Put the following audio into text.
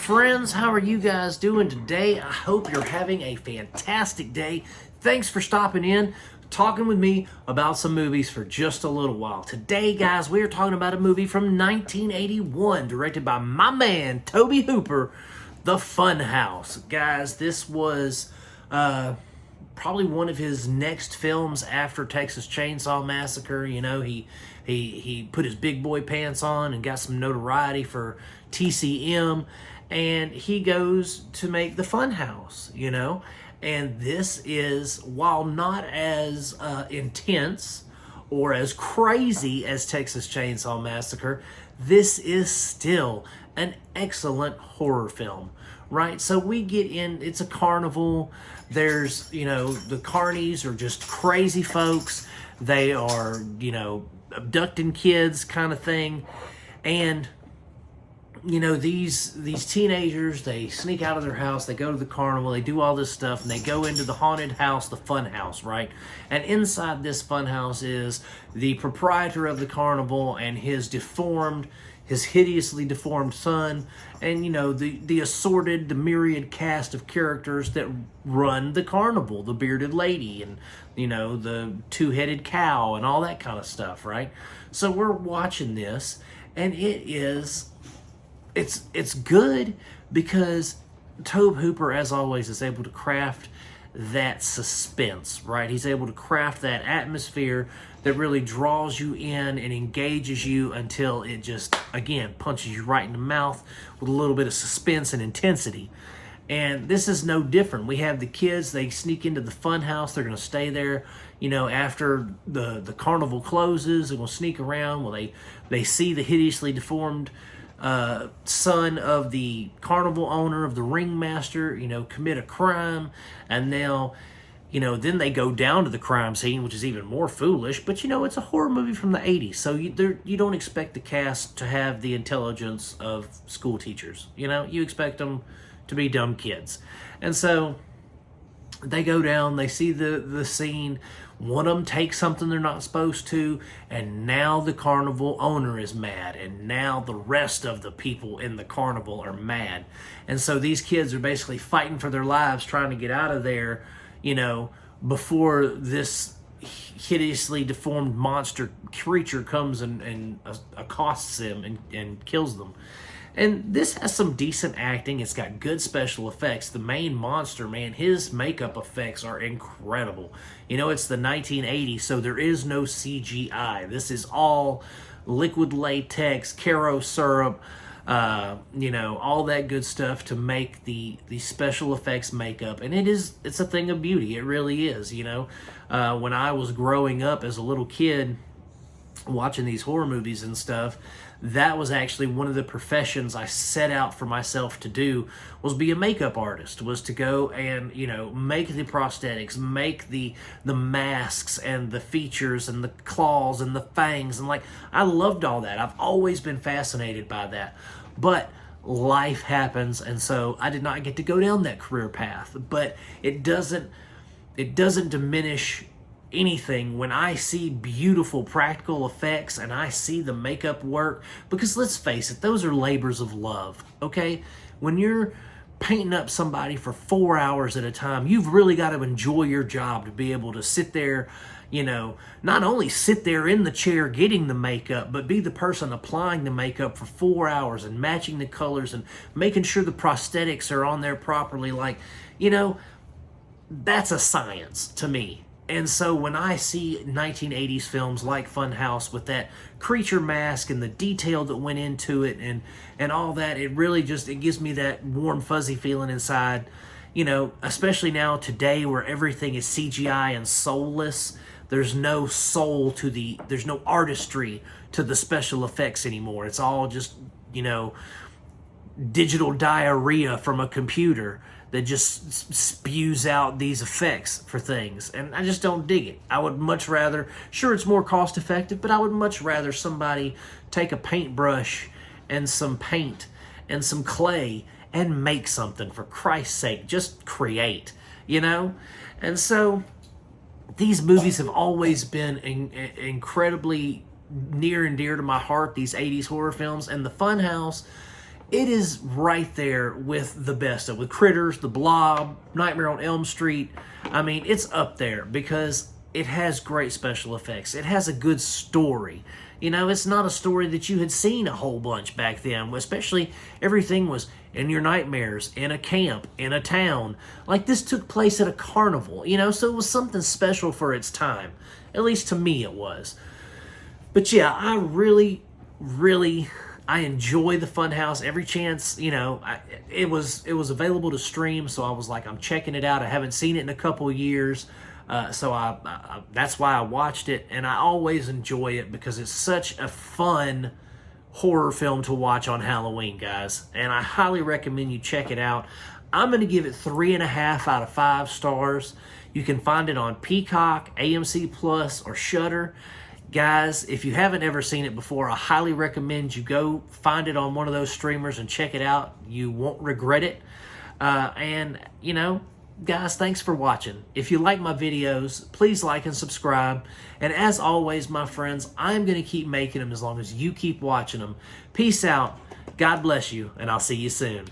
friends, how are you guys doing today? I hope you're having a fantastic day. Thanks for stopping in, talking with me about some movies for just a little while. Today, guys, we are talking about a movie from 1981, directed by my man, Tobe Hooper, The Funhouse. Guys, this was probably one of his next films after Texas Chainsaw Massacre. You know, he put his big boy pants on and got some notoriety for TCM, and he goes to make The Funhouse, you know. And this is, while not as intense or as crazy as Texas Chainsaw Massacre, this is still an excellent horror film, right? So we get in, it's a carnival. There's, you know, the carnies are just crazy folks. They are, you know, abducting kids kind of thing. And you know, these teenagers, they sneak out of their house, they go to the carnival, they do all this stuff, and they go into the haunted house, the fun house, right? And inside this fun house is the proprietor of the carnival and his hideously deformed son, and, you know, the assorted, the myriad cast of characters that run the carnival, the bearded lady and, you know, the two-headed cow and all that kind of stuff, right? So we're watching this, and it's good because Tobe Hooper, as always, is able to craft that suspense, right? He's able to craft that atmosphere that really draws you in and engages you until it just, again, punches you right in the mouth with a little bit of suspense and intensity. And this is no different. We have the kids, they sneak into the fun house. They're going to stay there, you know, after the carnival closes. They're going to sneak around. Well, they see the hideously deformed son of the carnival owner, of the ringmaster, you know, commit a crime, and they'll, you know, then they go down to the crime scene, which is even more foolish. But, you know, it's a horror movie from the 80s, so you don't expect the cast to have the intelligence of school teachers. You know, you expect them to be dumb kids. And so they go down, they see the scene. One of them takes something they're not supposed to, and now the carnival owner is mad, and now the rest of the people in the carnival are mad. And so these kids are basically fighting for their lives, trying to get out of there, you know, before this hideously deformed monster creature comes and accosts them and kills them. And this has some decent acting. It's got good special effects. The main monster, man, his makeup effects are incredible. You know, it's the 1980s, so there is no CGI. This is all liquid latex, Caro syrup, you know, all that good stuff to make the special effects makeup. And it's a thing of beauty. It really is, you know. When I was growing up as a little kid, watching these horror movies and stuff, that was actually one of the professions I set out for myself to do, was be a makeup artist, was to go and, you know, make the prosthetics, make the masks and the features and the claws and the fangs, and like, I loved all that. I've always been fascinated by that. But life happens, and so I did not get to go down that career path. But it doesn't diminish anything when I see beautiful practical effects and I see the makeup work, because let's face it, those are labors of love, okay? When you're painting up somebody for 4 hours at a time, you've really got to enjoy your job to be able to sit there, you know, not only sit there in the chair getting the makeup, but be the person applying the makeup for 4 hours and matching the colors and making sure the prosthetics are on there properly. Like, you know, that's a science to me. And so when I see 1980s films like Funhouse with that creature mask and the detail that went into it and all that, it really just, it gives me that warm, fuzzy feeling inside, you know, especially now today where everything is CGI and soulless. There's no soul there's no artistry to the special effects anymore. It's all just, you know, digital diarrhea from a computer that just spews out these effects for things. And I just don't dig it. I would much rather, sure, it's more cost effective, but I would much rather somebody take a paintbrush and some paint and some clay and make something, for Christ's sake. Just create, you know? And so these movies have always been incredibly near and dear to my heart, these 80s horror films. And The Funhouse it is right there with the best of, with Critters, The Blob, Nightmare on Elm Street. I mean, it's up there because it has great special effects. It has a good story. You know, it's not a story that you had seen a whole bunch back then, especially everything was in your nightmares, in a camp, in a town. Like, this took place at a carnival, you know, so it was something special for its time. At least to me it was. But yeah, I really I enjoy the Funhouse every chance. You know, it was available to stream, so I was like, I'm checking it out. I haven't seen it in a couple of years, so I that's why I watched it, and I always enjoy it because it's such a fun horror film to watch on Halloween, guys. And I highly recommend you check it out. I'm going to give it 3.5 out of 5 stars. You can find it on Peacock, AMC Plus, or Shudder. Guys, if you haven't ever seen it before, I highly recommend you go find it on one of those streamers and check it out. You won't regret it. And, you know, guys, thanks for watching. If you like my videos, please like and subscribe. And as always, my friends, I'm going to keep making them as long as you keep watching them. Peace out. God bless you, and I'll see you soon.